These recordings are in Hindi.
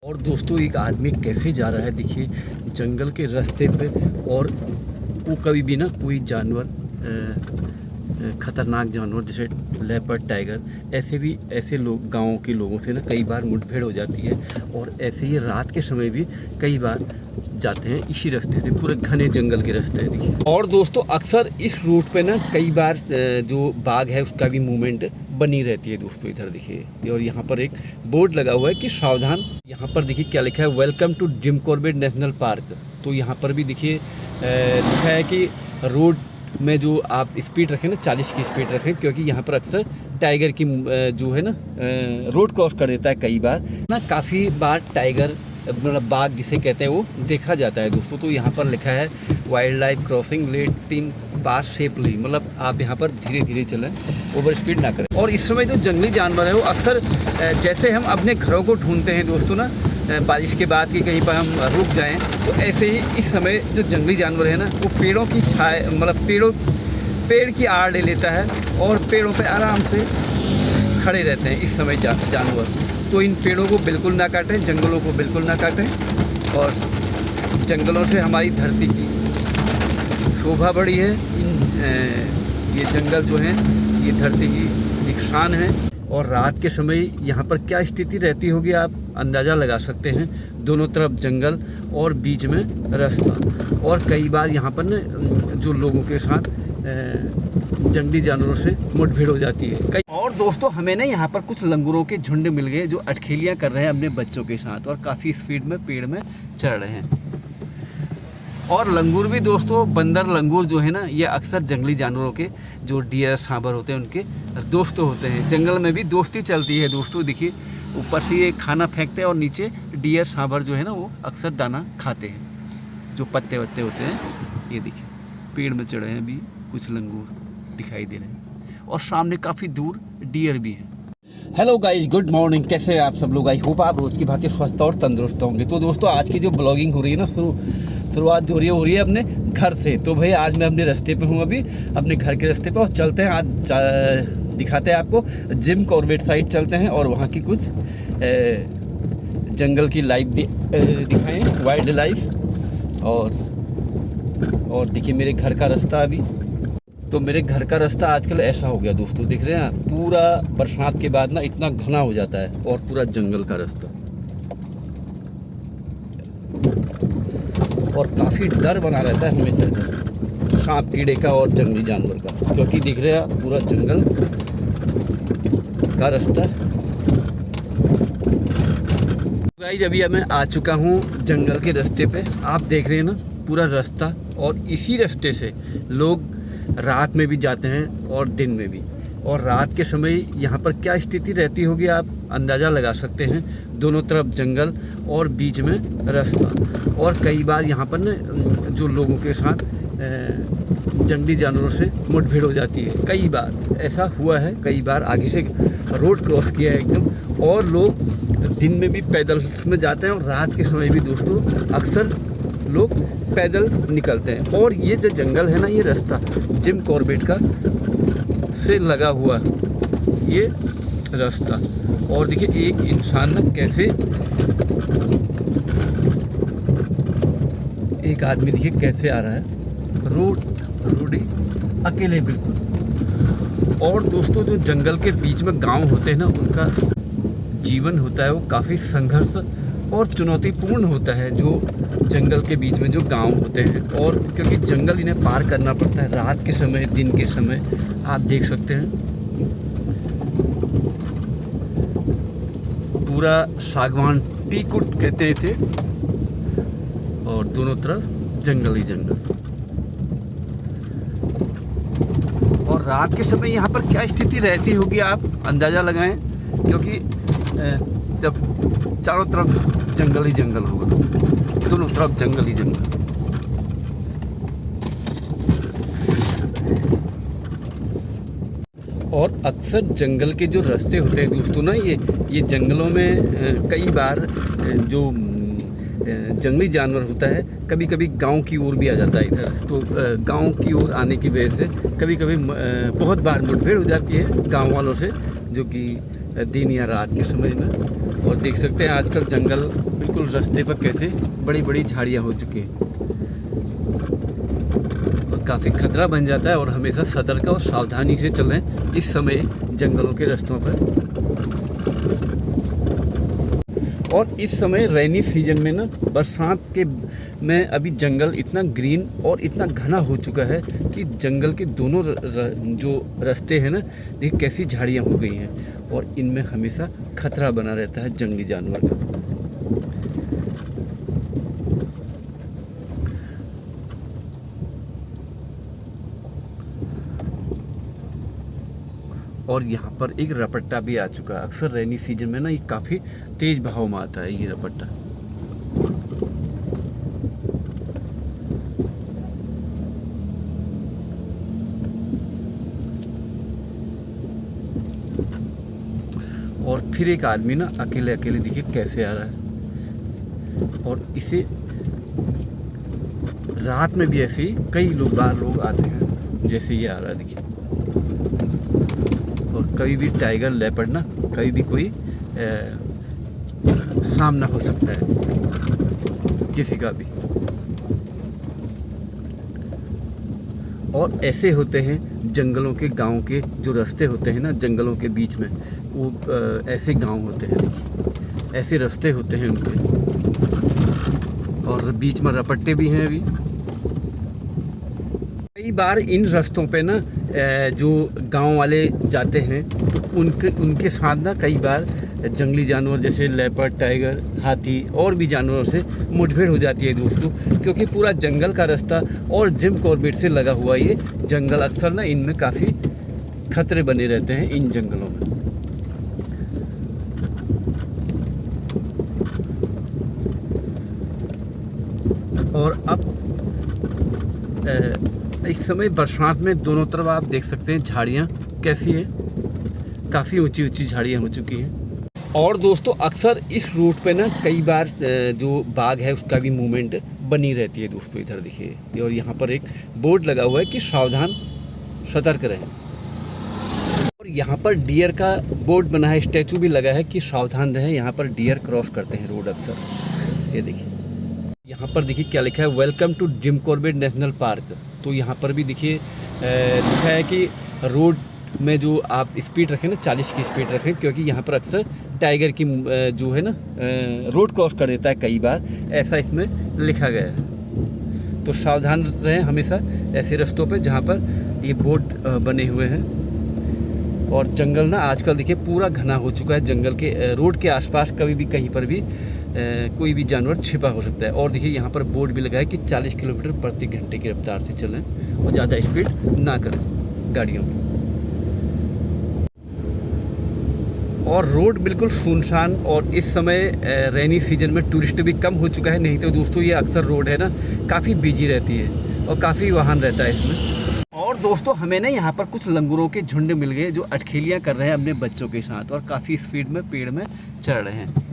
और दोस्तों एक आदमी कैसे जा रहा है देखिए जंगल के रास्ते पे। और वो कभी भी ना कोई जानवर ख़तरनाक जानवर जैसे लेपर्ड, टाइगर, ऐसे लोग गाँव के लोगों से ना कई बार मुठभेड़ हो जाती है। और ऐसे ही रात के समय भी कई बार जाते हैं इसी रास्ते से, पूरे घने जंगल के रास्ते हैं देखिए। और दोस्तों अक्सर इस रूट पे ना कई बार जो बाघ है उसका भी मूवमेंट बनी रहती है दोस्तों। इधर देखिए और यहाँ पर एक बोर्ड लगा हुआ है कि सावधान। यहाँ पर देखिए क्या लिखा है, welcome to Jim Corbett national park. तो यहाँ पर भी देखिए लिखा है कि रोड में जो आप स्पीड रखें ना 40 की स्पीड रखें, क्योंकि यहाँ पर अक्सर टाइगर की जो है ना रोड क्रॉस कर देता है कई बार ना। काफ़ी बार टाइगर मतलब बाघ जिसे कहते हैं वो देखा जाता है दोस्तों। तो यहाँ पर लिखा है वाइल्ड लाइफ क्रॉसिंग लेट इन पास सेफली, मतलब आप यहाँ पर धीरे धीरे चलें, ओवर स्पीड ना करें। और इस समय जो जंगली जानवर है वो अक्सर जैसे हम अपने घरों को ढूंढते हैं दोस्तों ना बारिश के बाद कि कहीं पर हम रुक जाएं, तो ऐसे ही इस समय जो जंगली जानवर है ना वो पेड़ों की छाए मतलब पेड़ की आड़ ले लेता है और पेड़ों पे आराम से खड़े रहते हैं इस समय जानवर। तो इन पेड़ों को बिल्कुल ना काटें, जंगलों को बिल्कुल ना काटें। और जंगलों से हमारी धरती की शोभा बढ़ी है। ये जंगल जो हैं ये धरती की एक शान है। और रात के समय यहाँ पर क्या स्थिति रहती होगी आप अंदाज़ा लगा सकते हैं। दोनों तरफ जंगल और बीच में रास्ता। और कई बार यहाँ पर ना जो लोगों के साथ जंगली जानवरों से मुठभेड़ हो जाती है। और दोस्तों हमें ना यहाँ पर कुछ लंगूरों के झुंड मिल गए जो अटखेलियाँ कर रहे हैं अपने बच्चों के साथ और काफ़ी स्पीड में पेड़ में चढ़ रहे हैं। और लंगूर भी दोस्तों, बंदर लंगूर जो है ना ये अक्सर जंगली जानवरों के जो डियर सांभर होते हैं उनके दोस्त होते हैं। जंगल में भी दोस्ती चलती है दोस्तों। देखिए ऊपर से ये खाना फेंकते हैं और नीचे डियर सांभर जो है ना वो अक्सर दाना खाते हैं, जो पत्ते वत्ते होते हैं। ये देखिए पेड़ में चढ़े हैं अभी कुछ लंगूर दिखाई दे रहे हैं और सामने काफ़ी दूर डियर भी है। Hello guys, good morning. कैसे हैं आप सब लोग? आई होप आप रोज़ की भांति स्वस्थ और तंदुरुस्त होंगे। तो दोस्तों आज की जो ब्लॉगिंग हो रही है ना शुरुआत जो हो रही है अपने घर से। तो भाई आज मैं अपने रास्ते पे हूँ, अभी अपने घर के रास्ते पे, और चलते हैं आज दिखाते हैं आपको जिम कॉर्बेट साइड चलते हैं और वहाँ की कुछ जंगल की लाइफ दिखाएं, वाइल्ड लाइफ। और देखिए मेरे घर का रास्ता अभी, तो मेरे घर का रास्ता आजकल ऐसा हो गया दोस्तों, दिख रहे हैं पूरा बरसात के बाद ना इतना घना हो जाता है और पूरा जंगल का रास्ता। और काफ़ी डर बना रहता है हमेशा सांप कीड़े का और जंगली जानवर का, क्योंकि दिख रहा है पूरा जंगल का रास्ता। गाइस अभी मैं आ चुका हूँ जंगल के रास्ते पे, आप देख रहे हैं ना पूरा रास्ता। और इसी रास्ते से लोग रात में भी जाते हैं और दिन में भी। और रात के समय यहाँ पर क्या स्थिति रहती होगी आप अंदाज़ा लगा सकते हैं। दोनों तरफ जंगल और बीच में रास्ता। और कई बार यहाँ पर ना जो लोगों के साथ जंगली जानवरों से मुठभेड़ हो जाती है। कई बार ऐसा हुआ है, कई बार आगे से रोड क्रॉस किया है एकदम। और लोग दिन में भी पैदल में जाते हैं और रात के समय भी दोस्तों अक्सर लोग पैदल निकलते हैं। और ये जो जंगल है ना ये रास्ता जिम कॉर्बेट का से लगा हुआ ये रास्ता। और देखिए एक इंसान ना कैसे, एक आदमी देखिए कैसे आ रहा है रोडी अकेले बिल्कुल। और दोस्तों जो जंगल के बीच में गांव होते हैं ना उनका जीवन होता है वो काफ़ी संघर्ष और चुनौतीपूर्ण होता है। जो जंगल के बीच में जो गांव होते हैं, और क्योंकि जंगल इन्हें पार करना पड़ता है रात के समय, दिन के समय, आप देख सकते हैं पूरा सागवान टीकुट कहते हैं इसे, और दोनों तरफ जंगल ही जंगल। और रात के समय यहाँ पर क्या स्थिति रहती होगी आप अंदाज़ा लगाएं, क्योंकि जब चारों तरफ जंगल ही जंगल होगा, दोनों तरफ जंगल ही जंगल। और अक्सर जंगल के जो रास्ते होते हैं दोस्तों ना ये जंगलों में कई बार जो जंगली जानवर होता है कभी कभी गांव की ओर भी आ जाता है इधर। तो गांव की ओर आने की वजह से कभी कभी बहुत बार मुठभेड़ हो जाती है गांव वालों से, जो कि दिन या रात के समय में। और देख सकते हैं आजकल जंगल बिल्कुल रास्ते पर कैसे बड़ी बड़ी झाड़ियाँ हो चुकी हैं और काफ़ी खतरा बन जाता है। और हमेशा सतर्क और सावधानी से चलें इस समय जंगलों के रास्तों पर। और इस समय रेनी सीजन में ना, बरसात के में अभी जंगल इतना ग्रीन और इतना घना हो चुका है कि जंगल के दोनों जो रास्ते हैं ना, देखिए कैसी झाड़ियाँ हो गई हैं और इनमें हमेशा खतरा बना रहता है जंगली जानवर का। और यहाँ पर एक रपट्टा भी आ चुका है। अक्सर रेनी सीजन में ना ये काफ़ी तेज बहाव में आता है ये रपट्टा। और फिर एक आदमी ना अकेले अकेले देखिए कैसे आ रहा है। और इसे रात में भी ऐसे ही कई लोग आते हैं, जैसे ये आ रहा है देखिए। और कभी भी टाइगर लेपर्ड ना, कभी भी कोई सामना हो सकता है किसी का भी। और ऐसे होते हैं जंगलों के, गांव के जो रास्ते होते हैं ना जंगलों के बीच में, वो ऐसे गांव होते हैं देखिए, ऐसे रास्ते होते हैं उनके। और बीच में रपट्टे भी हैं अभी। कई बार इन रास्तों पे ना जो गांव वाले जाते हैं तो उनके साथ ना कई बार जंगली जानवर जैसे लेपर्ड, टाइगर, हाथी और भी जानवरों से मुठभेड़ हो जाती है दोस्तों। क्योंकि पूरा जंगल का रास्ता और जिम कॉर्बेट से लगा हुआ ये जंगल, अक्सर ना इनमें काफ़ी खतरे बने रहते हैं इन जंगलों में। और अब इस समय बरसात में दोनों तरफ आप देख सकते हैं झाड़ियाँ कैसी हैं, काफ़ी ऊंची ऊंची झाड़ियाँ हो चुकी हैं। और दोस्तों अक्सर इस रूट पे ना कई बार जो बाघ है उसका भी मूवमेंट बनी रहती है दोस्तों। इधर देखिए, और यहाँ पर एक बोर्ड लगा हुआ है कि सावधान सतर्क रहें। और यहाँ पर डियर का बोर्ड बना है, स्टैचू भी लगा है कि सावधान रहें, यहाँ पर डियर क्रॉस करते हैं रोड अक्सर। ये देखिए, यहाँ पर देखिए क्या लिखा है, welcome to Jim Corbett national park. तो यहाँ पर भी देखिए लिखा है कि रोड में जो आप स्पीड रखें ना, 40 की स्पीड रखें, क्योंकि यहाँ पर अक्सर टाइगर की जो है ना रोड क्रॉस कर देता है कई बार, ऐसा इसमें लिखा गया है। तो सावधान रहें हमेशा ऐसे रास्तों पे जहाँ पर ये बोर्ड बने हुए हैं। और जंगल ना आजकल देखिए पूरा घना हो चुका है। जंगल के रोड के आसपास कभी भी कहीं पर भी कोई भी जानवर छिपा हो सकता है। और देखिए यहाँ पर बोर्ड भी लगा है कि 40 किलोमीटर प्रति घंटे की रफ्तार से चलें और ज़्यादा स्पीड ना करें गाड़ियों की। और रोड बिल्कुल सुनसान, और इस समय रेनी सीजन में टूरिस्ट भी कम हो चुका है। नहीं तो दोस्तों ये अक्सर रोड है ना काफ़ी बिजी रहती है और काफ़ी वाहन रहता है इसमें। और दोस्तों हमें ना यहाँ पर कुछ लंगूरों के झुंड मिल गए जो अटखेलियाँ कर रहे हैं अपने बच्चों के साथ और काफ़ी स्पीड में पेड़ में चढ़ रहे हैं।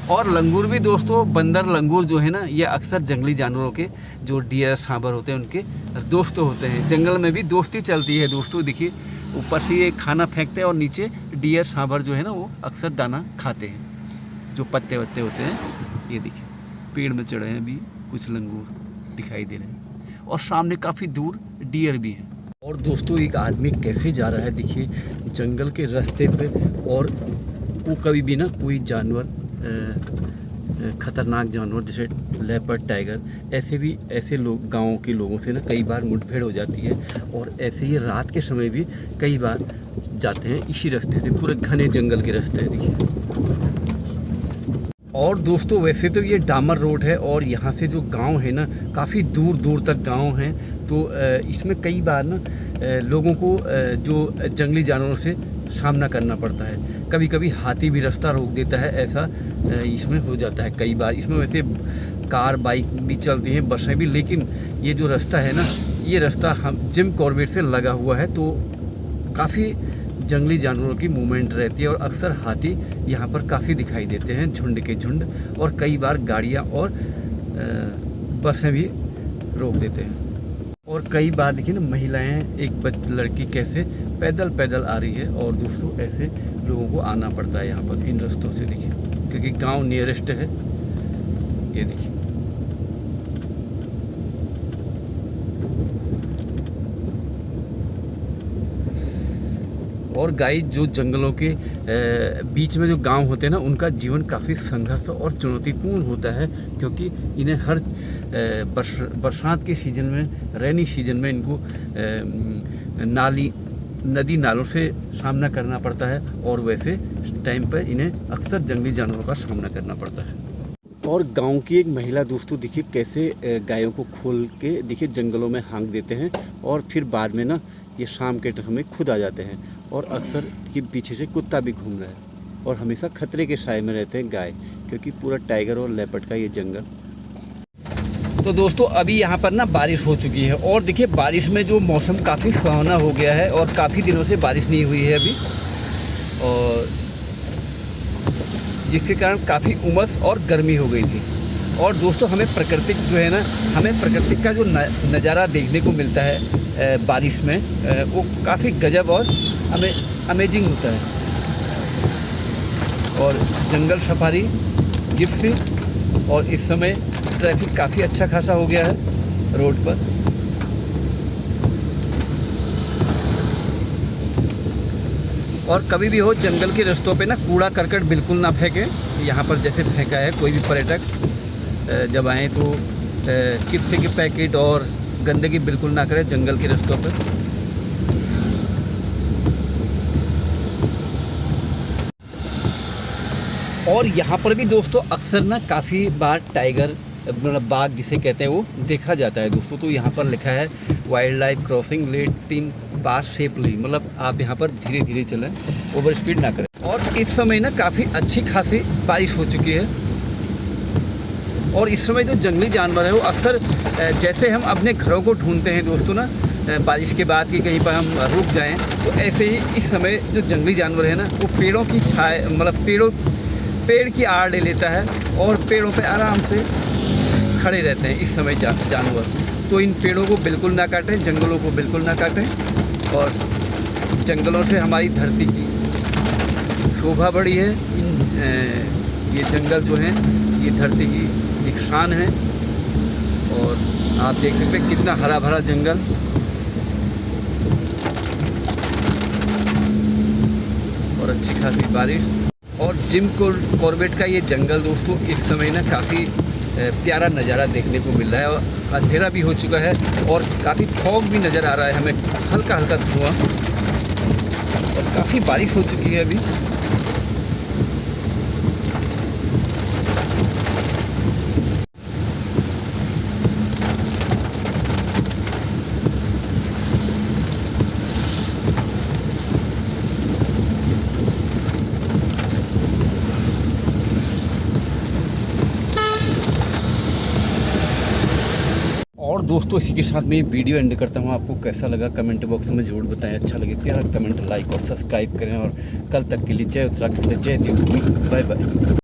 और लंगूर भी दोस्तों, बंदर लंगूर जो है ना, ये अक्सर जंगली जानवरों के जो डियर, सांभर होते हैं उनके दोस्त होते हैं। जंगल में भी दोस्ती चलती है दोस्तों। देखिए ऊपर से ये खाना फेंकते हैं और नीचे डियर, सांभर जो है ना वो अक्सर दाना खाते हैं, जो पत्ते वत्ते होते हैं। ये देखिए पेड़ में चढ़े हैं अभी कुछ लंगूर दिखाई दे रहे हैं, और सामने काफ़ी दूर डियर भी है। और दोस्तों एक आदमी कैसे जा रहा है देखिए जंगल के रास्ते पे, और वो कभी भी ना कोई जानवर, खतरनाक जानवर जैसे लेपर्ड, टाइगर, ऐसे लोग, गाँव के लोगों से ना कई बार मुठभेड़ हो जाती है। और ऐसे ही रात के समय भी कई बार जाते हैं इसी रास्ते से, पूरे घने जंगल के रास्ते हैं देखिए। और दोस्तों वैसे तो ये डामर रोड है और यहाँ से जो गांव है ना काफ़ी दूर दूर तक गांव हैं। तो इसमें कई बार ना लोगों को जो जंगली जानवरों से सामना करना पड़ता है। कभी कभी हाथी भी रास्ता रोक देता है, ऐसा इसमें हो जाता है कई बार। इसमें वैसे कार, बाइक भी चलती हैं, बसें भी, लेकिन ये जो रास्ता है ना, ये रास्ता हम जिम कॉर्बेट से लगा हुआ है, तो काफ़ी जंगली जानवरों की मूवमेंट रहती है। और अक्सर हाथी यहाँ पर काफ़ी दिखाई देते हैं, झुंड के झुंड, और कई बार गाड़ियाँ और बसें भी रोक देते हैं। और कई बार देखिए ना, महिलाएं एक लड़की कैसे पैदल पैदल आ रही है, और दोस्तों ऐसे लोगों को आना पड़ता है यहाँ पर इन रास्तों से, देखिए, क्योंकि गांव नियरेस्ट है। ये देखिए, और गाइस, जो जंगलों के बीच में जो गांव होते हैं ना, उनका जीवन काफ़ी संघर्ष और चुनौतीपूर्ण होता है, क्योंकि इन्हें हर बरसात के सीज़न में, रेनी सीजन में इनको नदी नालों से सामना करना पड़ता है, और वैसे टाइम पर इन्हें अक्सर जंगली जानवरों का सामना करना पड़ता है। और गांव की एक महिला दोस्तों देखिए कैसे गायों को खोल के देखिए जंगलों में हाँक देते हैं, और फिर बाद में ना ये शाम के टाइम में खुद आ जाते हैं, और अक्सर ये पीछे से कुत्ता भी घूम रहा है, और हमेशा खतरे के साए में रहते हैं गाय, क्योंकि पूरा टाइगर और लेपर्ड का ये जंगल। तो दोस्तों अभी यहाँ पर ना बारिश हो चुकी है, और देखिए बारिश में जो मौसम काफ़ी सुहावना हो गया है, और काफ़ी दिनों से बारिश नहीं हुई है अभी, और जिसके कारण काफ़ी उमस और गर्मी हो गई थी। और दोस्तों हमें प्रकृति जो है ना, हमें प्रकृति का जो नज़ारा देखने को मिलता है बारिश में, वो काफ़ी गजब और अमेजिंग होता है। और जंगल सफारी, जिप्सी, और इस समय ट्रैफिक काफ़ी अच्छा खासा हो गया है रोड पर। और कभी भी हो जंगल के रास्तों पे ना कूड़ा करकट बिल्कुल ना फेंकें। यहाँ पर जैसे फेंका है कोई भी पर्यटक जब आए तो चिप्स के पैकेट और गंदगी बिल्कुल ना करें जंगल के रास्तों पर। और यहाँ पर भी दोस्तों अक्सर ना काफ़ी बार टाइगर, मतलब बाघ जिसे कहते हैं, वो देखा जाता है दोस्तों। तो यहाँ पर लिखा है वाइल्ड लाइफ क्रॉसिंग, लेट इन पास सेफली, मतलब आप यहाँ पर धीरे धीरे चलें, ओवर स्पीड ना करें। और इस समय ना काफ़ी अच्छी खासी बारिश हो चुकी है, और इस समय जो जंगली जानवर है वो अक्सर जैसे हम अपने घरों को ढूंढते हैं दोस्तों ना बारिश के बाद कि कहीं पर हम रुक जाएं, तो ऐसे ही इस समय जो जंगली जानवर है ना वो पेड़ों की छाए, मतलब पेड़ की आड़ ले लेता है, और पेड़ों पे आराम से खड़े रहते हैं इस समय जानवर। तो इन पेड़ों को बिल्कुल ना काटें, जंगलों को बिल्कुल ना काटें, और जंगलों से हमारी धरती की शोभा बढ़ी है। ये जंगल जो हैं ये धरती की एक शान है, और आप देख सकते हैं कितना हरा भरा जंगल। और अच्छी खासी बारिश, और जिम कॉर्बेट का ये जंगल दोस्तों इस समय ना काफ़ी प्यारा नज़ारा देखने को मिल रहा है, और अंधेरा भी हो चुका है, और काफ़ी फॉग भी नज़र आ रहा है हमें, हल्का हल्का धुआं, और काफ़ी बारिश हो चुकी है अभी। और दोस्तों इसी के साथ मैं ये वीडियो एंड करता हूँ। आपको कैसा लगा कमेंट बॉक्स में ज़रूर बताएं। अच्छा लगे प्यारा कमेंट, लाइक और सब्सक्राइब करें, और कल तक के लिए जय उत्तराखंड, जय देवभूमि, बाय बाय।